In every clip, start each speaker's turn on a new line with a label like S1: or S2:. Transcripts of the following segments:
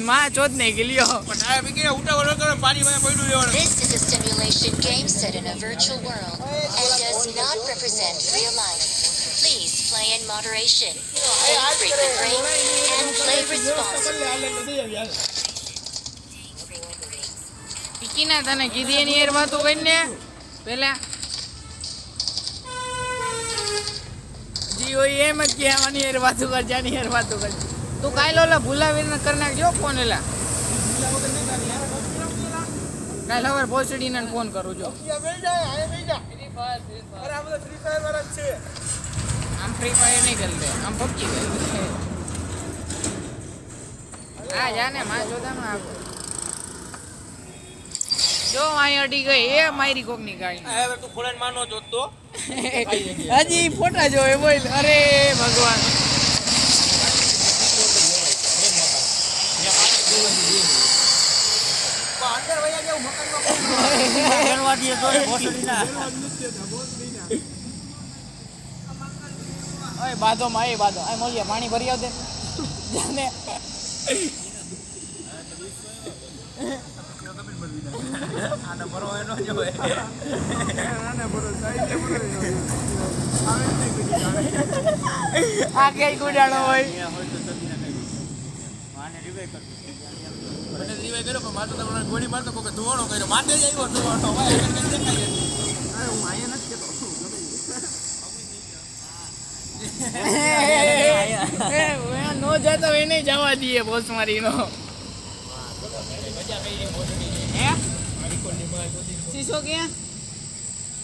S1: માં ચોદ નહીં ગયો
S2: This is a simulation game set in a virtual world and does not represent real life. Please play in moderation, take frequent breaks, and play responsibly.
S1: પીકીના તને કીધી એની યાર વાતો કરીને પેલા જી હોય એમ જ કે આની યાર વાતો કર જાની યાર વાતો કર તું કાઈ લો ભૂલાવીને કરી નાખજો ફોન એલા કાલ હવે પોસ્ટડીને ફોન કરું જો આમ ફ્રી ફાયર નહીં કરી દે આમ પબજી કરી હા જાને માં જોતા જો અહીં અડી ગઈ એ મારી કોક ની ગાડી
S3: હવે તું ખોળાને માનો જોતો
S1: હજી ફોટા જોવે બોલ અરે ભગવાન
S3: અંદર વયા જાવ મકાનમાં ગણવાડીએ તો ભોસડીના
S1: ઓય બાધો માં એ બાધો આ મોલિયા પાણી ભરી આવ દે જાને
S3: આને ભરો એનો જોવે
S1: આને ભરો સાઈડે ભરો આવે નહીં કુડી આ કઈ કુડાણો હોય
S3: હોય તો જલ્દી ના કઈ આને રિવાઈ કર મને રિવાઈ કર્યો પણ માતો તમને ગોળી મારતો કોકે ધોવાણો કર્યો માથે જ આવ્યો ધોવાણો ભાઈ દેખાય અરે હું આયા નથી કેતો
S1: નો જતો એને જવા દઈએ બોસ મારીનો હે શીશો ક્યાં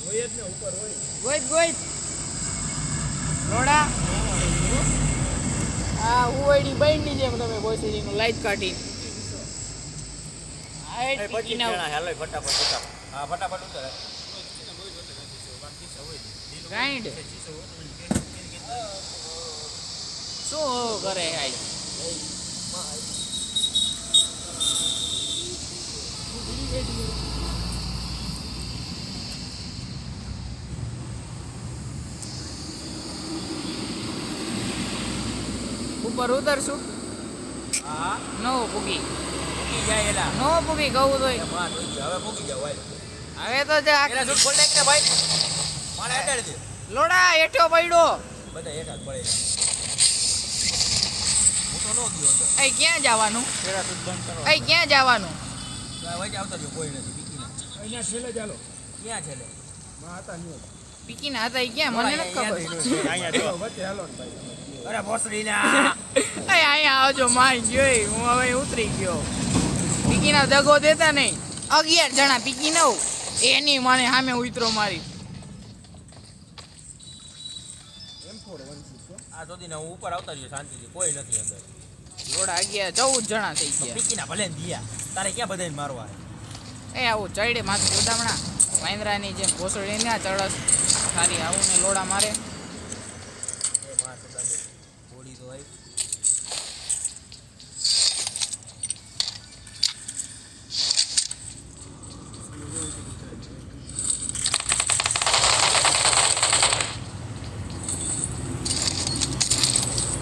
S3: હોય જ ને ઉપર હોય
S1: ગોઈ રોડા આ ઉવડી બઈની જેમ તમે બોસીનો લાઈટ કાઢી આ
S3: પછી જણા હાલો ફટાફટ હા ફટાફટ ઉતર
S1: ગાઈડ શું કરે આઈ ઉપર ઉતરશું
S3: હા
S1: નો પૂગી
S3: જાય એલા
S1: નો પૂગી કહું તો
S3: માં જોઈ ગયો હવે પોકી જાવ ભાઈ
S1: હવે તો જે
S3: એના સૂટ ખોલ નાખ ને ભાઈ મારે અડાડ દે
S1: લોડા હેઠો પડ્યો
S3: બધા હેઠા પડે હું તો નો ગયો અંદર
S1: એ ક્યાં જવાનું
S3: તેરા સૂટ બંધ કરો
S1: એ ક્યાં જવાનું
S3: ભાઈ આવતા જો કોઈ નથી પીકી ના
S4: અહીંયા છેલ્લે ચાલો
S3: ક્યાં છે લે
S4: માં હતા નહીં
S1: પીકી ના હતા એ ક્યાં મને નથી ખબર
S3: અહીંયા જો
S4: વચ્ચે હાલો ને ભાઈ
S3: અરે ભોસડી ના
S1: અહીંયા આવજો માઈ જોઈ હું હવે ઉતરી ગયો પીકી ના દગો દેતા નહીં 11 જણા પીકી નવ એની મને સામે ઉતરો મારી
S3: આ સુધી હું ઉપર આવતા રહ્યો શાંતિથી કોઈ નથી અંદર
S1: લોડા 11 14 જણા થઈ ગયા
S3: પીકી ના ભલે ને દિયા તારે ક્યાં બધાને મારવા
S1: એ આવું ચડે માથું ગોદામણા વાંદરાની જેમ ઘોસડી ના ચડસ ખાલી આવું ને લોડા મારે
S3: એ માં સદાને બોડી તો હોય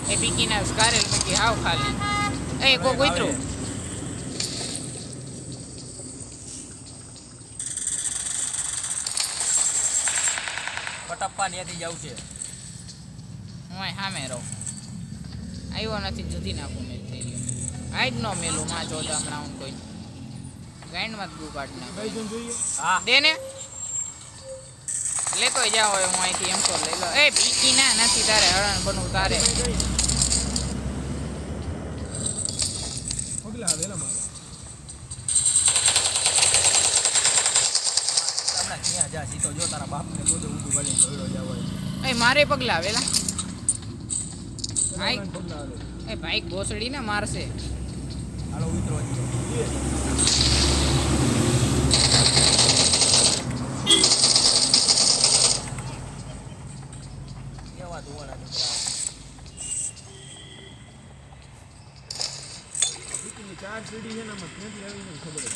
S1: એ પીકી ના સ્કારેલ મૂકી હાવ ખાલી એ કોઈ ઉતરો
S3: કટપ્પા ન્યાથી જાવ છે
S1: હું સામે રહું આવ્યો નથી જુદી નાખું મેં થઈ ગયો આજ નો મેલું માં જોતા હમણાં હું કોઈ ગાઈડમાં જ ગુ કાઢ નાખ
S3: હા
S1: દે ને લેતો જાઓ હવે હું અહીંથી એમ તો લઈ લો એ પીકી ના નથી તારે હરણ બનવું તારે
S4: પગલા આવેલા મારા
S3: હમણાં ક્યાં જા સીધો જો તારા બાપને બધું ઊંધું ગળીને દોડ્યો જાવ
S1: એ મારે પગલા આવેલા ભાઈ
S4: પગલા આવે
S1: એ ભાઈ ઘોસડી ને મારશે
S3: હાલો ઉતરો કેવા ધોવાના
S4: ની 4 સીડી છે ને આમાં ક્યાંથી આવીને ખબર જ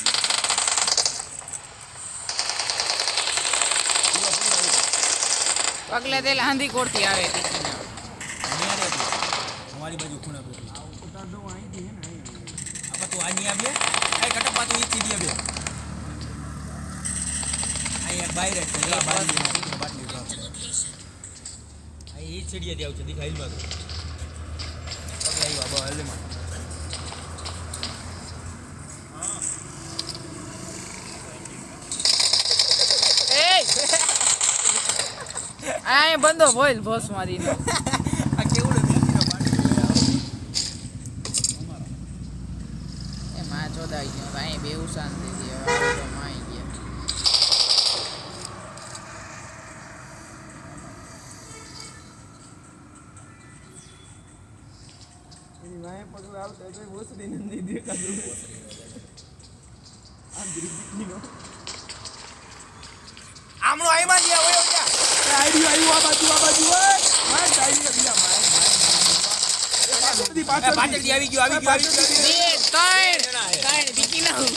S1: પગલે તેલ આંધી કોરથી આવે પીકીના
S3: અમારી બાજુ ખૂણા બેઠી
S4: ઉતાર દો અહીંથી છે ને અહીંયા
S3: આપણે તું આની આ બે આ કટપ્પા તું ઈ ચીડી બે આ એક બહાર જ છે આ બાટલી આ ઈ ચીડી દે આવ છે દેખાઈ માં પગ આવ્યા બો હલમાં
S1: આ બંધો બોલ બોસ મારીને
S3: આ કેવડો દીકરો બાટલી
S1: એ માં ચોદાઈ ગયો અહીં બેઉ શાંતિ થી હવે આવો તો માઈ ગયા
S4: એની વાંહે પગલા આવતા એટલે ઓસડી નથી દેખાતું આ ગ્રીપીનો
S3: આમણો આઈમાં ગયા ઓયો ગયા
S4: આઈડિયો આવ્યો આ બાજુ ઓય માર આઈડિયો બીજા માર
S3: પાછળથી આવી ગયો
S1: બે ત્રણ બીકી ના
S3: આ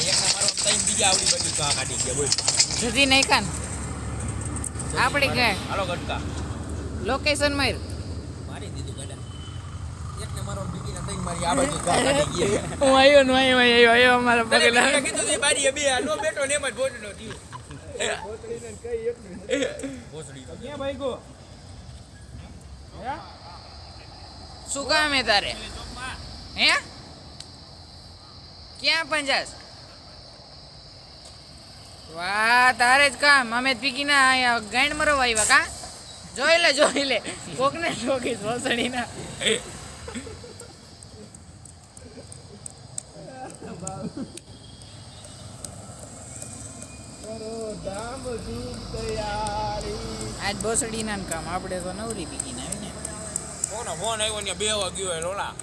S3: એકના મારો ત્રણ બીજા આવડી બાજુ કા કાઢી ગયા બોલ
S1: જતી નહીં કાન આપણે ગયા
S3: હાલો ગટકા
S1: લોકેશન માર
S3: મારી દીધું ગડા એકને મારો બીજીના ત્રણ મારી આ બાજુ કા કાઢી ગયા
S1: હું આવ્યો અમારા પગલા
S3: મેં કીધું એ બારીએ બે નો બેઠો ને એમ જ ભોજનો થયું
S4: પોતળીને કઈ એક
S3: ભોસડી
S4: ક્યાં ભાઈ ગો હે
S1: શું કામ હે તારે હે ક્યાં પંજાસ વાહ તારે જ કામ અમે પીકી ના અહીંયા ગાંડ મરવા આવ્યા કા જોઈ લે કોકને ઠોકી ભોસડી ના
S4: કરો ધામ ધૂમ તૈયારી
S1: આજ ભોસડી ના કામ આપણે તો નવરી પીકી ના આવી ને
S3: કોનો ફોન આવ્યો ને 2 વાગ્યો હે રોલા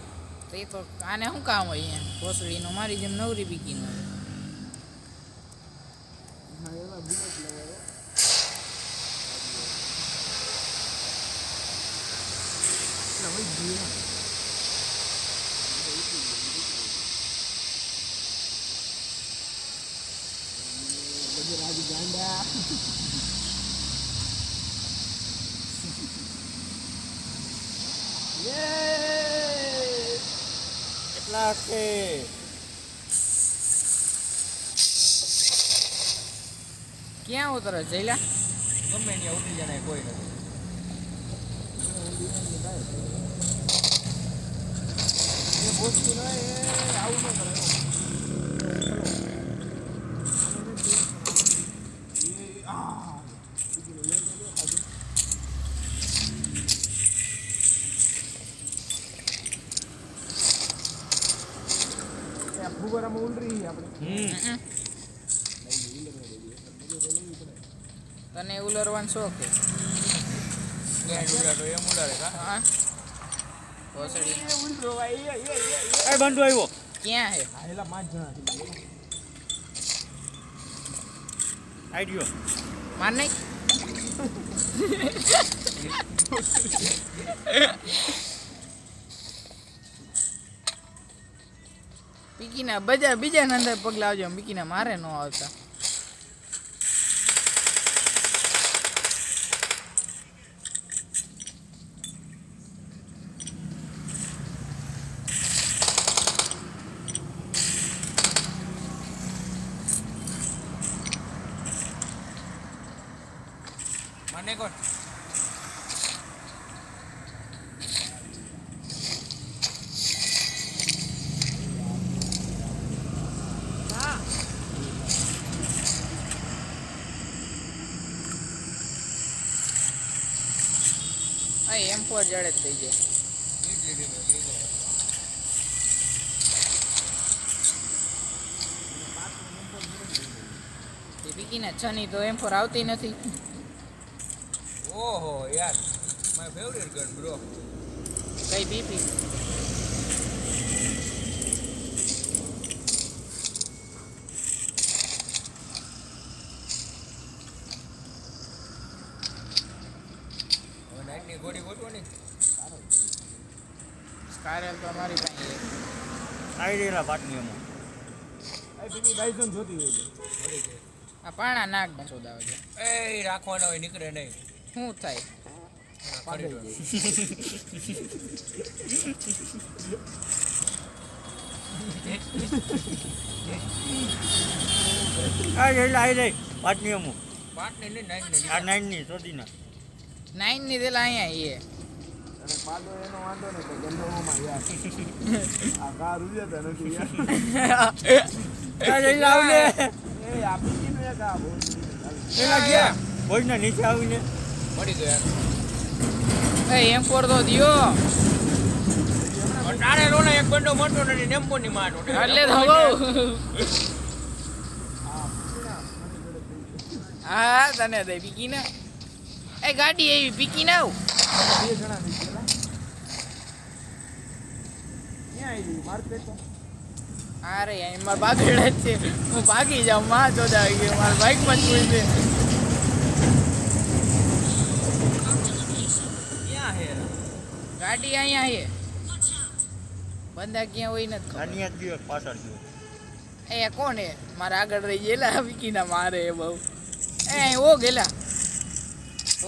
S1: તે તો આને શું કામ હોય અહીંયા ભોસડી નો મારી જેમ નવરી પીકી નો
S4: હા એલા બુલેટ લગાવો ના ભાઈ જીવા રાજ ગાંડા યે
S3: કેટલા કે
S1: ક્યાં ઉતરો જઈલા
S3: ગમે ને ઉતરી જાય કોઈ નથી
S4: એ બોસ્તુ ના એ આવું ન કરે એ આ ફુવારામાં ઉલરી આપણે
S1: તને ઉલરવાનો શોખ છે
S3: ગેંડ ઉડાડો એમ ઉડાડે કા
S1: હા ભોસડી
S4: ઉલરો ભાઈ
S3: એ બંધુ આવ્યો
S1: ક્યાં હે
S4: આયલા 5 જણા
S3: આઈડિયો
S1: માર નહીં પીકીના બીજા અંદર પગલા આવજો પીકીના મારે ન આવતા
S3: મને કોણ
S1: M4 જડે જ થઈ જાય પીકીના છની તો M4 આવતી નથી
S3: ઓહો યાર માય ફેવરેટ ગન બ્રો
S1: કઈ બીપી
S3: નાઈટની ગોળી ગોઠવાની
S1: સ્કાયરલ તો અમારી પાસે
S3: આઈડિયા પાટની એમાં
S4: આ બીબી બાઈઝન જોતી હોય છે
S3: મળી જાય
S1: આ પાણા નાક સોદાવે છે
S3: એ રાખવાના હોય નીકળે નહીં
S1: શું થાય
S5: આ જઈલા આવી રહી પાંચની અમુક
S3: પાંચની નહીં, નાઈનની.
S5: આ 9 ની સોદીના
S1: 9 ની દેલા અહીંયા એ
S4: અને પાડો એનો વાંધો નહીં પણ ગંદોમાં યાર આ કાર ઉડ્યા તા નથી યાર
S5: આ જઈલા આવને
S4: એ આપી કીધું એક આ બહુ
S5: પેલા ગયા ભોજના નીચે આવીને
S3: મળી ગયો
S1: એ એમ કોર દો દિયો
S3: યાર. તારે રોના એક બંડો મોટો નથી, નેમ્બોની માટો.
S1: એટલે તો બહુ હા તને દે પીકી ના એ ગાડી એવી પીકી ના આવ
S4: બે જણા થઈ ગયેલા ક્યાં આવી માર્કેટ તો
S1: અરે અહીં મારા બાગેડા જ છે હું ભાગી જાઉં માં જોતા આવી ગયો મારા બાઇકમાં જ કોઈ છે
S3: ક્યાં હે?
S1: ગાડી અહીંયા છે બંદા ક્યાં હોય નથી ખબર
S5: આની જ ગયો પાછળ ગયો
S1: એ કોણ હે મારા આગળ રહી ગયેલા વિકીના મારે એ બહુ એ ઓ ગયેલા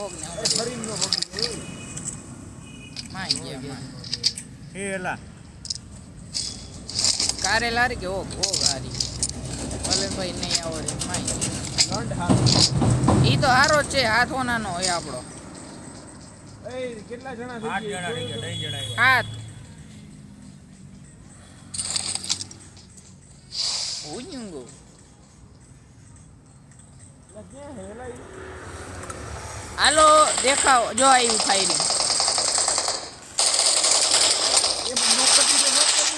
S1: ઓગ ને
S4: ફરીને નો પકડી
S1: માઈ ગયા માં
S5: એ એલા
S1: કારે લારી કે ઓગ હારી ભલે ભાઈ નહીં આવડે માઈ ગયા
S4: લંડ હાથ
S1: ઈ તો હારો જ છે હાથ હોનાનો હોય આપણો
S4: એ કેટલા જણા
S3: 8
S4: થઈ
S3: જણા રહી ગયા, 3 જણા આવ્યા.
S1: હાથ ઉഞ്ഞુંગો
S4: ક્યાં હેલા
S1: હાલો દેખાવ જો આવ્યું ફાયરિંગ
S4: એ નો પતી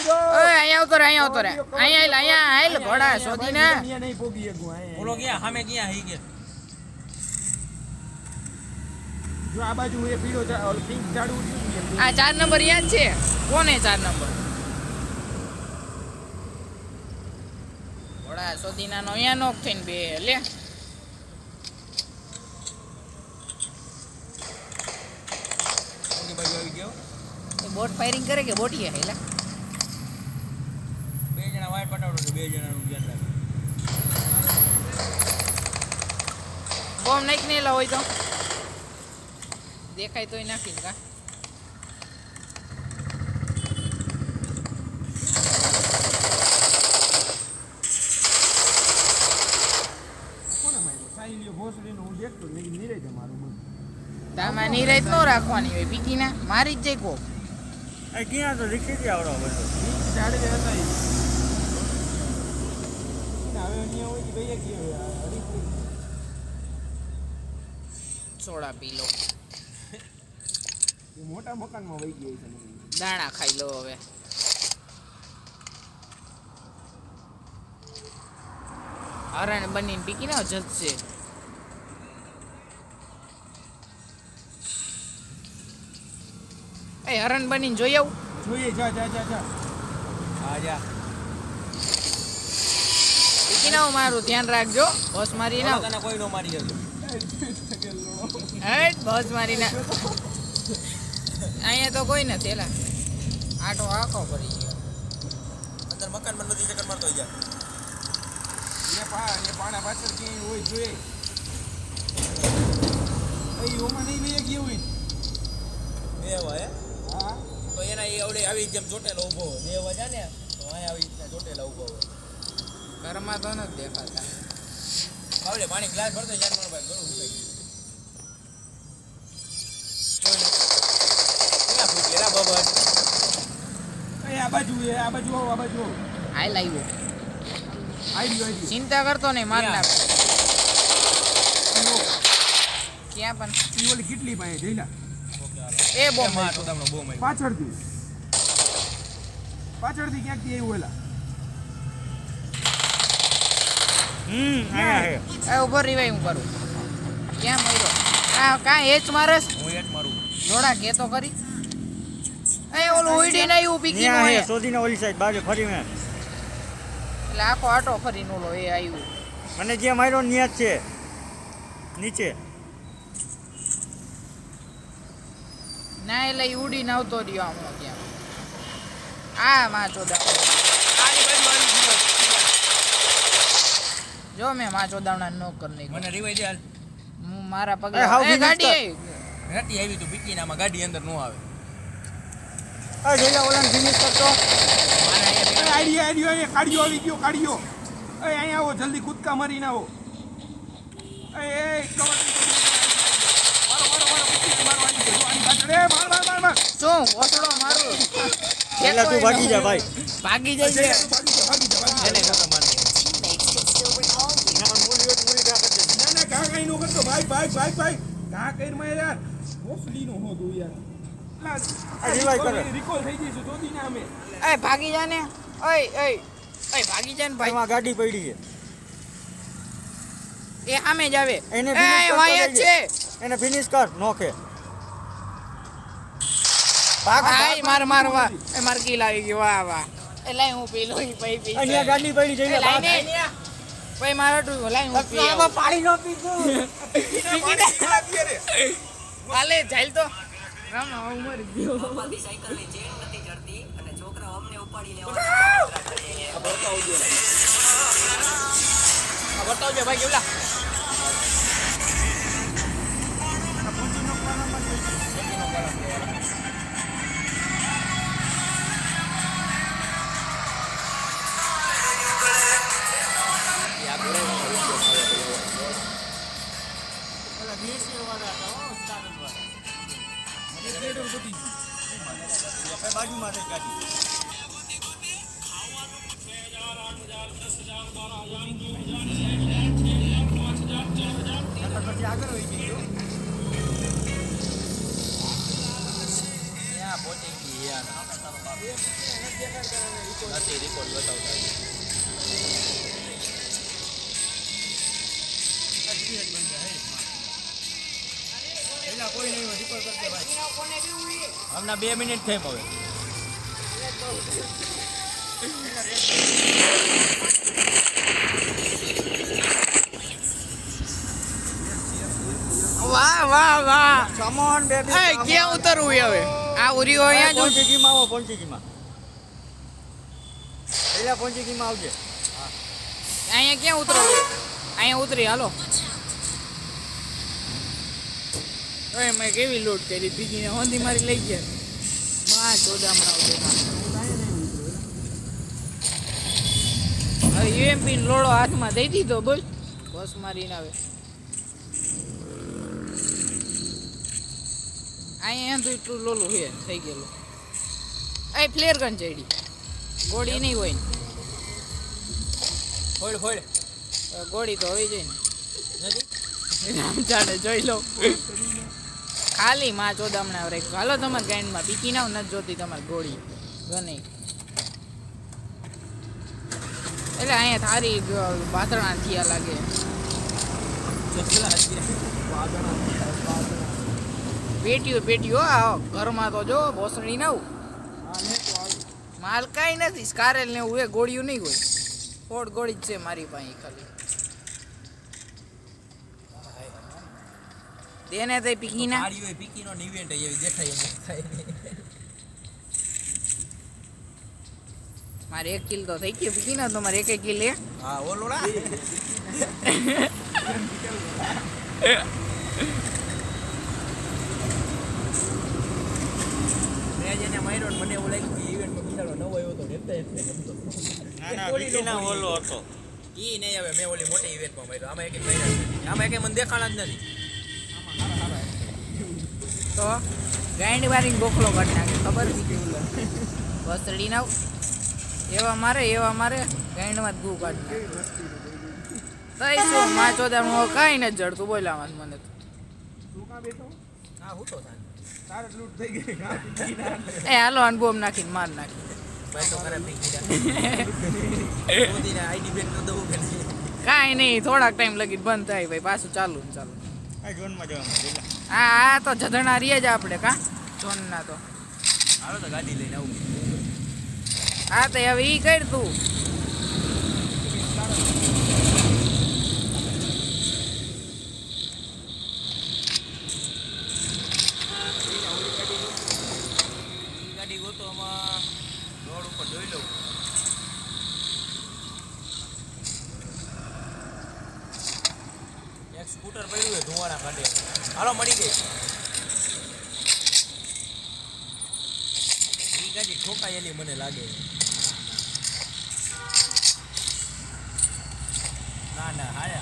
S4: દો
S1: ઓય અહીંયા આવતો રે અહીંયા હાલ ઘોડા શોધી ના
S4: અહીંયા નહીં પોગી એકું
S3: બોલો ક્યાં? સામે ક્યાં હઈ ગયા?
S4: જો આ બાજુ એ પીળો પિંક ઝાડુ ઉડ્યું
S1: આ 4 નંબર યાદ છે કોને 4 નંબર ઘોડા શોધી નાનો અહીંયા નોક થઈને બે લે
S3: કોની બાજુ આવી ગયો?
S1: બોટ ફાયરિંગ કરે કે બોટીએ હેલા
S3: 2 જણા વાય પટાવડો છે, 2 જણાનું ધ્યાન રાખો.
S1: બોમ્બ નાખ ને હોય તો દેખાય તોય નાખી કા
S4: કોને માર્યો સાઈલિયો ભોસડીનો હું દેખતો નહીં નીરે છે મારું મન
S1: તામાં નિરાત નો રાખવાની હોય પીકી ના મારી જ જાય કો
S5: આ ક્યાં તો રીક્ષેથી આવડો બધો
S4: પિંક ઝાડ જે હતા એ હવે અહીંયા હોય કે ભાઈ કે હરી
S1: સોડા પી લો
S4: એ મોટા મકાનમાં વહી ગઈ છે
S1: દાણા ખાઈ લો હવે હરણ બનીને પીકી ના જશે એ હરણ બનીને જોઈ આવું
S4: જોઈએ જા જા જા જા
S3: હા જા.
S1: પીકી ના મારું ધ્યાન રાખજો બસ મારી ના
S3: તને કોઈ નો મારી શકે.
S1: હેટ બસ મારી ના અહીંયા તો કોઈ નથી એલા આટો આખો પડી ગયો
S3: અંદર મકાનમાં નથી ચક્કર મારતો હોય જા.
S4: એ પાણા પાછળ ક્યાંય હોય જોઈએ એ ઓમાં નહીં લઈએ ગયું હોય
S3: બે હોય હે?
S4: હા
S3: તો એના એ આવડે આવી જેમ ચોટેલો ઊભો હોય. 2 વાજા ને તો અહીંયા આવી રીતના ચોટેલા ઊભો હોય.
S1: ઘરમાં તો નથી દેખાતા
S3: બાવળે પાણી ગ્લાસ ભરતો જાન મારો ભાઈ ઘણું સુકાઈ ગયું. ક્યાં ફૂટેલા બબડ?
S4: એ આ બાજુ આવો આ બાજુ આવો
S1: હાલ આવ્યો
S4: આઈડિયો
S1: ચિંતા કરતો નહીં માર નાખ ક્યાં પણ
S4: ઈ ઓલી કેટલી પાસે જઈલા
S1: એ બહુ
S3: માં તો તમને બહુ મારી.
S4: પાછળથી ક્યાંકથી આવ્યું ઓલા
S5: આયા હે
S1: એ ઉભો રિવાઈ હું કરું ક્યાં મર્યો આ કાં એચ મારસ
S3: હું હેઠ મારું.
S1: જોડા કે તો કરી એ ઓલું ઉડી ના આવ્યું પીકી નો
S5: ત્યાં હે
S1: હે
S5: સોદીને ઓલી સાઈડ બાજુ ફરી મેં
S1: એટલે આખો આટો ફરીને ઓલો એ આવ્યું
S5: મને જે માર્યો ને ન્યા જ છે નીચે
S1: ના એટલે ઈ ઉડીને આવતો રહ્યો હમણાં ત્યાં આ માં ચોદા
S3: આની બાજુ આવી ગયો.
S1: જો મેં માં ચોદાવણા નો કર નહીં
S3: મને રિવાઈ દે હાલ.
S1: હું મારા
S5: એ
S1: પગલા
S5: હાવ
S1: એ
S5: ફિનિશ
S1: ગાડી
S5: કર.
S1: આવી
S3: નથી આવી તું પીકીને આમાં ગાડી અંદર નો આવે.
S5: આ જઈલા ઓલાને ફિનિશ કરતો
S3: આઈડિયો કાઢ્યો આવી ગયો કાઢ્યો. અહીંયા આવો જલ્દી કૂદકા મારીને આવો. કવર મારો.
S1: શું ઓસડો મારું
S5: પેલા તું ભાગી જા ભાઈ.
S1: ભાગી જાય છે
S2: Teammates can still recall you.
S3: ઘા કઈ નો કરતો ભાઈ ઘા કઈ માં યાર ઓફલી નો હો તું યાર
S5: revive કરો.
S3: રિકોલ થઈ જઈશું જોદી ને અમે.
S1: એ ભાગી જા ને ઓય ભાગી જા ને ભાઈ
S5: એમાં ગાડી પડી છે.
S1: એ સામે જ આવે
S5: એને
S1: એ
S5: finish કરતો
S1: વાય જ
S5: જજે.
S1: છે
S5: એને ફિનિશ કર નોખે. ભાગ
S1: ભાઈ માર વાહ એ માર કિલ આવી ગયો વાહ વાહ એ લાઈ હું પી લઉં ભાઈ પી
S5: અહીંયા ગાડી પડી જઈને
S1: એ
S5: ભાગ.
S1: લાઈને ભાઈ મારો તું લાઈ હું પી આવું.
S5: આમાં પાણી નો પીધું.
S1: હાલે ચાલ તો રામ હવે મરી ગયો બતાવજો ભાઈ કેવલા
S5: બાજુમાં રહી ગાડી. પછી આગળ વહી ગઈ.
S3: ત્યાં પહોંચી ગઈ યાર નથી રિકોર્ડ બતાવતા
S5: કોઈ નહીં રિપોર્ટ કરશે ભાઈ.
S3: હમણાં 2 મિનિટ થઈ હવે
S1: વાહ વાહ વાહ
S5: Come on, baby.
S1: એ ક્યાં ઉતરવું હવે આ ઉરી હોય અહીંયા જો
S5: પોંચીકીમાં આવો પોંચીકીમાં. પેલા પોંચીકીમાં આવજે.
S1: અહીંયા ક્યાં ઉતરવું અહીંયા ઉતરી હાલો ઓય મેં કેવી લૂંટ કરી બીજીને હોંધી મારી લઈ ગયા માં ચોદામણા હવે યુએમપી લોડો હાથમાં દઈ દીધો બોલ બસ મારીને આવે અહીંયા તો એટલું લોલું છે થઈ ગયેલું એ ફ્લેર ગન ચડી ગોળી નહીં હોય ને
S3: ફોડ
S1: ગોળી તો હોવી જોઈએ
S3: નથી
S1: ને રામ જાણે જોઈ લો ખાલી માં ચોદામણા રાખ્યું હાલો તમારે ગાઈડમાં બીકી ના નથી જોતી તમારી ગોળી ગને એટલે અહીંયા થારી બાતરણા થયા લાગે પેટીઓ આ ઘરમાં તો જો ભોસડી ના માલ કાંઈ નથી સ્કારેલ ને એવું એ ગોળીઓ નહીં હોય ફોડ ગોળી જ છે મારી પાસે ખાલી તેને તે પીકી ના
S3: ગાડી હોય પીકીનો ઇવેન્ટ એવી દેખાય એમ થાય
S1: મારે 1 કિલ તો થઈ ગયો પીકી ના તમારે 1 કિલ લે
S3: હા ઓલોડા મેં જેને માર્યો મને એવું લાગ્યું કે ઇવેન્ટમાં બિચારો નવો આવ્યો તો એટલે ગમતો
S5: ના બીકીના ઓલો હતો.
S3: ઈ નહીં હવે મેં ઓલી મોટી ઇવેન્ટમાં માર્યો આમાં એક માર્યા નથી આમાં એક મને દેખાણા જ નથી
S1: તો ગાંડી વારીને ગોખલો કાઢી નાખે ખબર બસડી નાવ એવા મારે ગાંડમાં જ ગુ કાઢી નાખે તઈ શું માં ચોદામણું કાંઈ નથી જડતું બોલામાં મને તો
S3: હા હું તો થાય
S4: તારે લૂંટ થઈ ગઈ
S1: એ હાલો આને બોમ્બ નાખીને માર નાખી
S3: ભાઈ તો ખરાબ થઈ ગયા મોદીને આઈડી બેન તો દઉં કે નહીં
S1: કાંઈ નહીં થોડાક ટાઈમ લગી બંધ થાય ભાઈ પાછું ચાલુ ને ચાલુ
S5: આ ઝોનમાં જવાનું.
S1: આ તો જધણા રહીએ જ આપણે કા જોનના તો
S3: હાલો તો ગાડી લઈને આવું
S1: હા તો હવે ઈ કર તું
S3: ગાડી ગોતો આમાં રોડ ઉપર જોઈ લઉં એક સ્કૂટર પડ્યું છે ધુવાણા કાઢે હાલો મળી ગઈ ઈ ગાડી ઠોકાયેલી મને લાગે. ના હારે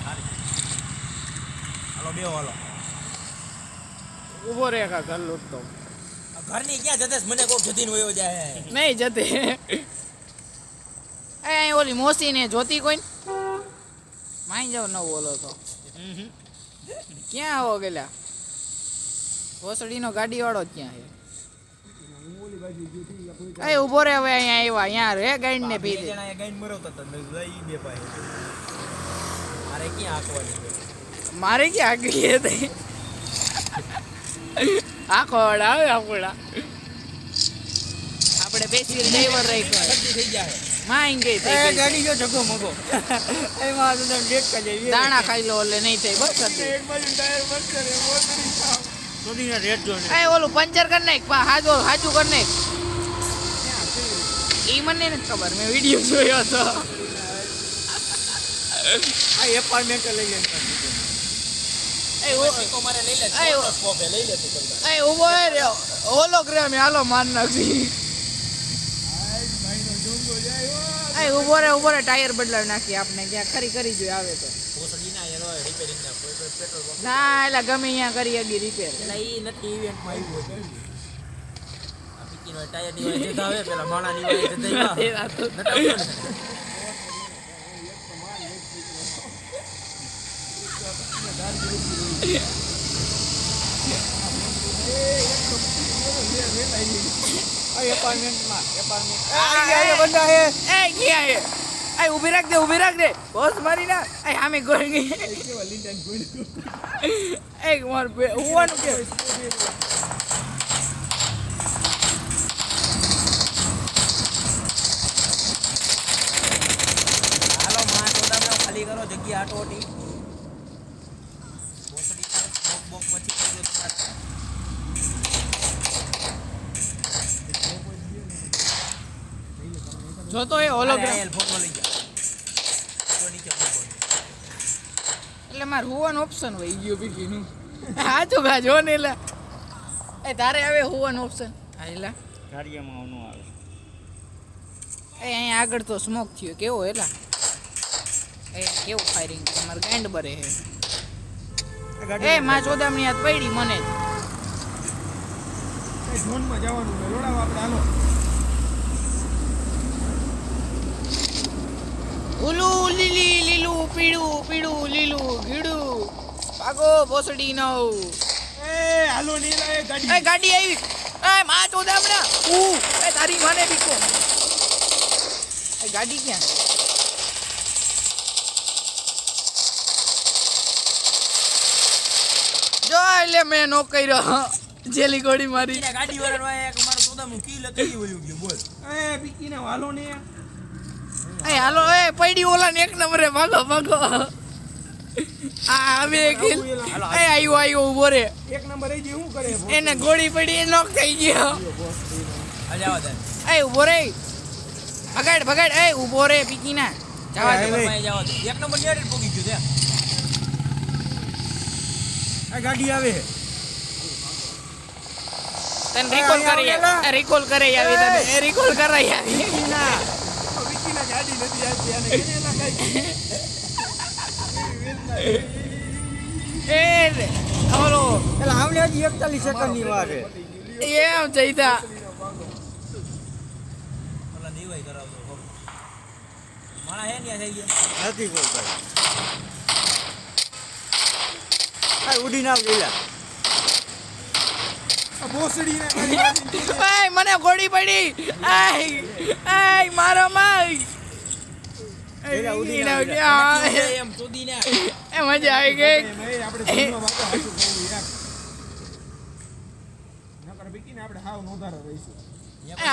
S3: હાલો બેહો હાલો.
S1: ઊભો રે કા ઘર લૂટતો
S3: આ ઘરની ક્યાં જતેસ મને કોક જતીને વયો જાય.
S1: નહીં જતે એ અહીં ઓલી મોસી ને જોતી કોઈ માઈ જાવ ન બોલો તો ક્યાં આવો ગયેલા ભોસડીનો ગાડી વાળો જ ક્યાં છે એ ઊભો રે હવે અહીંયા આવ્યા અહીંયા રે ગાઈડ ને
S3: બે
S1: પી
S3: જણા એ ગાઈન મરવતા હતા મેં કીધું ઈ બે પાસે મારે ક્યાં આંકવાની
S1: મારે ક્યાં આગળ હતી આખો આવે આપણા આપણે બેસી ડ્રાઈવર રાખ્યો
S3: શરદી થઈ જાય.
S1: માં ગઈ થઈ ગઈ
S5: ગાડી જો જગો મગો એમાં તો ડેક કાઢે
S1: દાણા ખાઈ લો એટલે નહીં થાય બસ હતી
S4: એક બાજુ ટાયર પંચર એ મોતરી ખાવ.
S5: સોદીના રેડ જો
S1: એ ઓલું પંચર કરી નાખ હાજુ કરી નાખ ઈ મને નથી ખબર મેં વિડીયો જોયો હતો
S5: આ એપાર્ટમેન્ટ લઈ લે
S1: એ
S3: ટીકો મારે લઈ લે
S1: આયો.
S3: સ્કોપ લઈ લે તું કરતા.
S1: એ ઉભો રે હોલોગ્રામ હાલો માર નાખી એ ઉભો રે ટાયર બદલાવી નાખી આપણે ક્યાં ખરી કરી જોઈએ આવે તો
S3: ભોસડીના એનો રિપેરિંગના પેટ્રોલ પંપ
S1: ના એટલે ગમે અહીંયા કરી હગી રિપેર
S3: એટલે ઈ નથી ઇવેન્ટમાં આવ્યું હતું. આ પીકીનો ટાયરની વાય જતા આવે પેલા માણાની વાય જતા આવ્યા. નતા આવ્યો ને.
S5: એપાર્ટમેન્ટમાં એપાર્ટમેન્ટ બંધા હે
S1: એ ક્યાં હે એ ઊભી રાખ દે બોસ મારી ના એ આમે ગોઈ ગઈ
S4: કેવા લીંડન ગોળી.
S1: એ માર હોવાનું કે
S3: હાલો માં ચોદામનો ખાલી કરો જગ્યા આટોટી. ભોસડી સ્મોક બોક પછી કરજો સ્ટાર્ટ.
S1: જોતો એ હોલોગ્રામ
S3: એલ ફોટો લઈ જા. તો નીચે મૂકો.
S1: એટલે મારે હોવાનું ઓપ્શન હોય ગયો બીકીનું સાચું ગા જો ને એટલે એ તારે આવે હોવાનું ઓપ્શન હા એટલે
S5: ગાડીમાં નો આવે
S1: એ અહીંયા આગળ તો સ્મોક થયો કેવો એલા એ કેવું ફાયરિંગ તમારે ગાંડ બરે હે એ માં ચોદામણી હાથ પડી મને જ
S4: એ ઝોનમાં જવાનું હોય રોડાવા આપણે હાલો.
S1: ઉલું લીલી લીલું પીળું લીલું ગીડું ભાગો ભોસડી નો
S4: એ હાલો નીલા એ ગાડી.
S1: એ ગાડી આવી એ માં ચોદામણા એ તારી માને બીકો એ ગાડી ક્યાં જો એટલે મેં નો કર્યો જેલી ગોળી મારી
S3: પીકીના ગાડીવાળાનો આ એક મારો ચોદામનું કિલ હતું ઈ વયું ગયું બોલ.
S4: એ પીકીને હાલો ને.
S1: એ હાલો એ પડી ઓલા ને એક નંબરે ભાગો આ હવે કિલ એ આવ્યો ઉભો રે
S4: એક નંબર એ જે શું કરે
S1: એને ગોળી પડી એ નોક થઈ ગયો
S3: આજે આવા દે.
S1: એ ઉભો રે ભગાડ એ ઉભો રે પીકીના જવા દે
S3: પાસે જવા દે. એક નંબર નેડે પોગી ગયું છે.
S5: આ ગાડી આવે
S1: તને રિકોલ કરી આવી તને એ રિકોલ કરાઈ આવી
S4: વિકીના ગાડી નથી આવતી અને કેનેલા કઈ
S1: એ રે, ઓલો
S5: એટલે આવને હજી 41 સેકન્ડની વાર છે
S1: એમ જઈતા
S3: ઓલા દીવાઈ કરાવતો ખબર. માણા હે ન્યા થઈ ગયા.
S5: નથી કોઈ ભાઈ આ ઉડી નામ ગયેલા
S4: આ ભોસડીને
S1: એ મને ગોળી પડી એ મારો માઈ
S5: એલા ઉડી ના
S3: એમ ચોદીને
S1: એ મજા આવી ગઈ
S4: આપણે ઝોનમાં વાતો હાચું કહું યાર. નકર વિકીને આપણે હાવ નોંધારા રહીશું.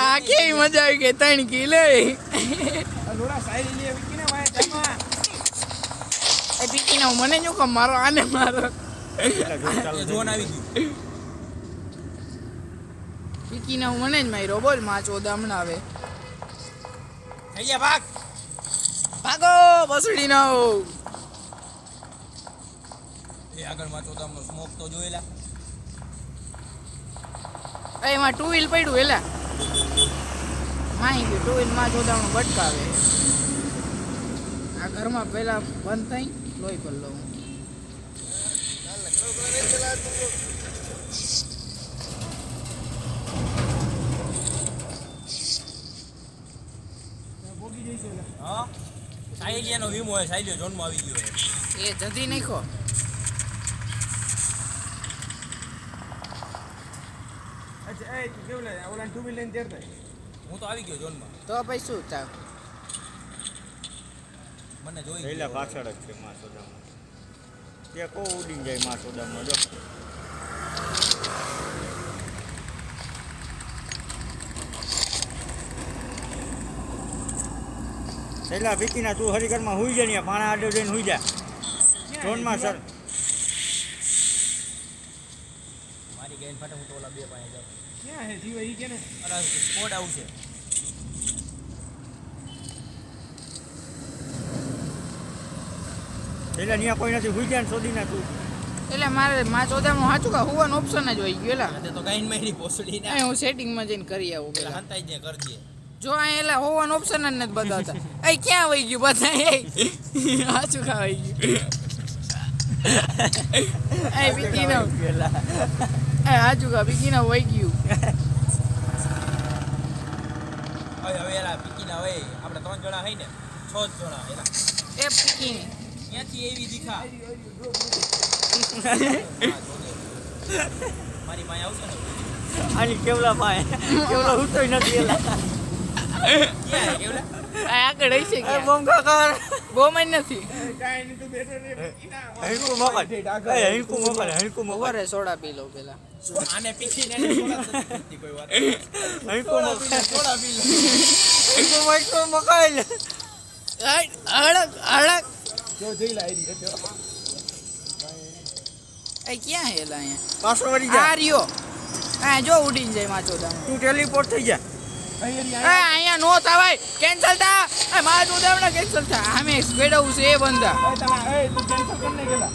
S1: આ કેવી મજા આવી ગઈ 3 કિલો
S4: આ લોડા સાયરી લે વિકીને વાય જમા.
S1: એ પીકી ના મને જો કે મારો આને મારો
S3: જોન આવી ગયું.
S1: પીકી ના મને જ માર્યો બોલ માં ચોદામણા આવે
S3: થઈ ગયા ભાગ.
S1: ભાગો બસડી નો
S3: એ આગળમાં ચોદામાં સ્મોક તો જોયેલા.
S1: એમાં 2 વ્હીલ પડ્યું એલા માહી ગયું ટુ વ્હીલ માં જોડાવાનું ભટકાવે આ ઘરમાં પહેલા બંધ થઈ લોહી પર લઉં
S3: હા સાયલિયાનો વીમો હોય સાયલિયો ઝોનમાં આવી ગયો
S1: એ જતી નાખો
S4: અચ્છા એ તું કેવું લાગે ઓલા ટુ વ્હીલ લઈને ચડતા
S3: હું તો આવી ગયો ઝોનમાં
S1: તો પછી શું ચાલ
S3: મને જોઈ
S5: પહેલા પાછળ જ છે માં સોદામાં ત્યાં કો ઉડીને જાય માં સોદામાં જો પહેલા ભીકીના તું હરિકરમાં હુઈ જાય ને પાણા આડો જઈને હુઈ જા ઝોનમાં સર
S3: મારી ગેન ફાટે હું તો ઓલા બે પાસે જાઉં
S4: ક્યાં હે જીવા ઈ કે ને
S3: અરે સ્કોડ આવશે
S5: પહેલા ત્યાં કોઈ નથી હુઈ જાય ને સોદીના તું
S1: એટલે મારે માં ચોદામાં સાચું કા હોવાનો ઓપ્શન જ હોય ગયો એલા
S3: આજે તો ગાઈન મારી પોસડી ને
S1: હું સેટિંગમાં જઈને કરી આવું
S3: પેલા
S1: પેલા
S3: હંતાઈ દે કરજે
S1: જો આ એલા હોવાનો ઓપ્શન જ નથી બતાવતા એ ક્યાં વહી ગયું બધા એ સાચું કા વહી ગયું એ બીકી ના એ સાચું કા બીકી ના વહી ગયું
S3: હવે એલા પીકીના હવે આપણે 3 જણા હઈ ને 6 જણા એલા
S1: એ બીકી
S3: ક્યાંથી એવી દીખા મારી માય આવશે ને
S5: આની કેવલા પાય કેવલા હુતોય નથી એલા
S3: ક્યાં કેવલા
S1: આ આગળ હશે
S5: એ
S1: ક્યાં
S5: બોંગા કર
S1: બોમ જ નથી
S4: કાઈ નહીં તું બેઠો ને
S5: હૈકુ મોકલ એ હૈકુ મોકલ હૈકુ મોકલ
S1: ઉભા રે સોડા પી લો પેલા
S3: આને પીકીને એને થોડા નથી કોઈ વાત
S5: હૈકુ મોકલ
S3: થોડા પી લે
S5: હૈકુ મોકલ
S1: હળક હળક
S4: જો જોઈ લા આઈ જો
S1: એ ક્યાં હેલા અહીંયા
S5: પાછો વળી
S1: આ
S5: જા
S1: રહ્યો આ જો ઉડીને જાય માં ચોદામાં
S5: તું ટેલિપોર્ટ થઈ જા
S1: અહીંયા નો થવાય કેન્સલ થા એ માં ચોદામણા કેન્સલ થા આમે સ્પેડવું છે એ બંદા
S4: એ તલા એ તું કેન્સલ કર ને ગેલા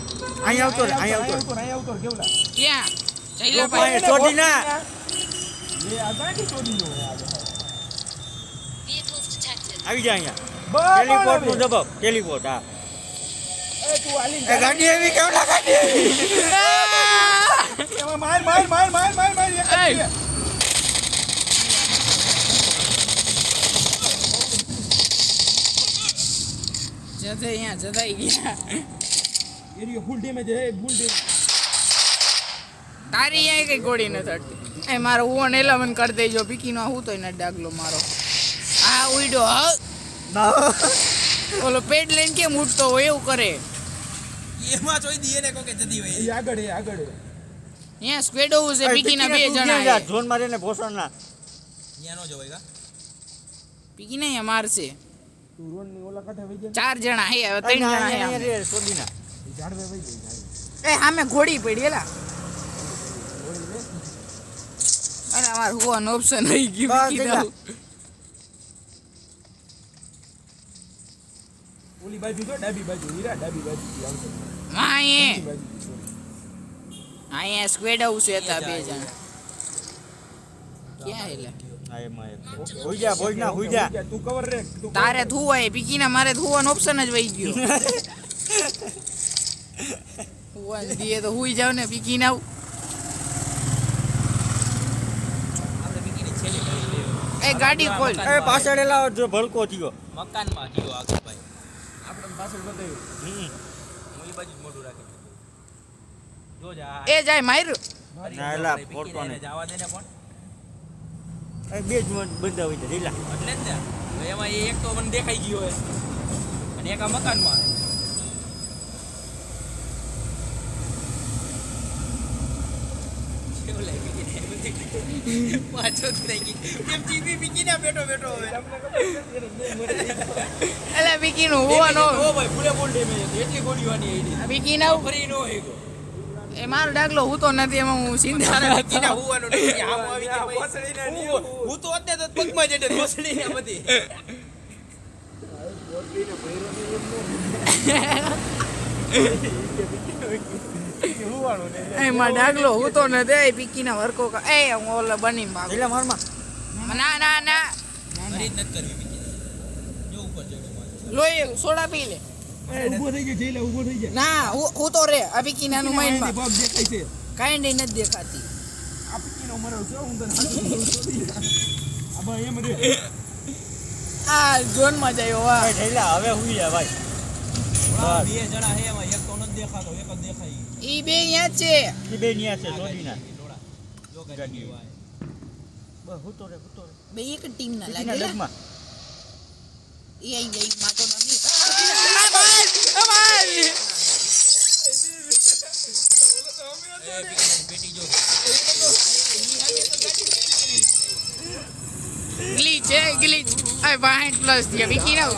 S5: અહીંયા આવતો રે અહીંયા આવતો
S4: અહીંયા આવતો કેવલા
S1: ક્યાં જઈલા
S5: લોકો
S1: ભાઈ
S5: અહીંયા છોડી ના
S4: એ આ ગાડી છોડી નો યાર
S2: Vehicles detected.
S5: આવી જા અહીંયા
S4: બરાબર
S5: ટેલિપોર્ટ નું દબાવ ટેલિપોર્ટ હા
S4: એ તું આલી
S5: એ ગાડી એવી કેવલા ગાડી એવી
S4: એમાં માર માર માર માર માર માર એક જ
S1: એય.
S4: છે.
S1: જતે અહીંયા જતાઈ ગયા
S4: એરિયો ફૂલ ડેમેજ હે ફૂલ ડેમેજ
S1: તારી અહીંયા કઈ ગોળી નથી અડતી એ મારો ઉવન એલામન કરી દેજો પીકીનો હું તો એને ડાગલો મારો આ ઉઈડો હ ઓલો પેડ લઈને કેમ ઉઠતો હોય એવું કરે
S3: એમાં જોઈ દી એને કોકે જતી હોય
S4: એ આગળ હે આગળ હે
S1: અહીંયા સ્ક્વેડો છે પીકીના બે જણા છે.
S5: ઝોન મારે ને ભોસણ ના
S3: ત્યાં નો જવાય કા
S1: પીકીને અહીંયા મારશે
S4: તું રોડ ની ઓલા કાંઠે વઈ જા
S1: 4 જણા હે હવે 3 જણા હે આમ.
S5: સોદીના
S4: એ ઝાડવે વઈ ગઈ ઝાડવે
S1: એ સામે ઘોડી પડી એલા અને અમાર હોવાનો ઓપ્શન રહી ગયું
S5: બસ
S1: પીકી
S5: જગ્યા.
S1: દઉં.
S4: ઓલી બાજુ તો ડાબી બાજુ હીરા ડાબી બાજુ થી આવશે
S1: માયે
S4: ડાબી બાજુ થી sorry.
S1: અહીંયા સ્ક્વેડો છે તા બે જણા ક્યાં હેલા
S5: હા એમાં એક હોઈ જા ભોજ ના હોઈ જા
S4: તું કવર રે તું
S1: તારે થુવાય પીકીના મારે થુવાનો ઓપ્શન જ વહી ગયો હુવા દીએ તો હુઈ જાવ ને પીકીને આવ
S3: આપણે પીકીની છેલ્લી કરી લેવી
S1: એ ગાડી ખોલ
S5: એ પાછળ એલા જો ભલકો થયો
S3: મકાનમાં ગયો આગળ ભાઈ
S4: આપણે પાછળ બતાવ્યું
S3: હું એ બાજુ જ મોઢું રાખી જો જા
S1: એ જાય માર્યું
S5: ના એલા ફોટો ને
S3: જવા દે ને પણ
S5: એ બે જ બંધા હોય છે ઢીલા
S3: એટલે જ ને હવે એમાં એ એક તો મને દેખાઈ ગયો હોય અને એક આ મકાનમાં હે. કેવું લાગ્યું પીકીને? પાછો જ થઈ ગઈ કેમ જીભી પીકીને બેઠો બેઠો હવે
S1: એટલે પીકીનું હોવાનો
S3: ઓ ભાઈ પૂરે બોલ ડેમેજ હતી એટલી ગોળીવાની આઈડી
S1: પીકીને આવ
S3: ફરી નો હેગો
S1: એ મારો ડાગલો હું તો નથી એમાં હું સિંધા
S3: પીકીના હુવાનું નથી આમ આવી ગયા ભાઈ હું તો અત્યારે તો પગમાં જઈને ઘોસડીને બધી
S4: હુવાણો ને
S1: એમાં ડાગલો હું તો નથી એ પીકીના વર્કો એ હું ઓલા બની માગું
S5: ઢીલા મારમાં
S1: ના ના ના
S3: ગાડી જ નથી કરવી બીજી જો ઉપર ચડ્યો માથે.
S1: લોહી સોડા પી લે.
S4: ઊભો થઈ ગયો જઈ લે ઊભો થઈ જાય
S1: ના હું તો રે આ વિકી નાનું માઇન્ડમાં
S4: પગ દેખાય છે
S1: કાંઈ નહીં નથી દેખાતી.
S4: આ પીકીનો મરો છે હું તને આ બા એમ રે
S1: આ ઝોનમાં જાય વાહ.
S5: ભાઈ ઢેલા હવે હુઈ જા ભાઈ.
S3: ઓલા બે જણા હે એમાં એક તો નથી દેખાતો એક જ દેખાય
S1: ઈ બે અહીંયા જ છે.
S5: ઈ બે ન્યા છે સોડીના.
S3: લોડા જો ગાડી વાય
S5: બસ હુતો રે હુતો રે.
S1: બે એક ટીમના
S5: વિકીના
S1: લાગે.
S5: ડગમાં.
S1: એ આઈ જાય માતો નમી.
S3: પેટી જો
S1: ગ્લિચ છે ગ્લિચ. આ 62 પ્લસ છે વિકી ના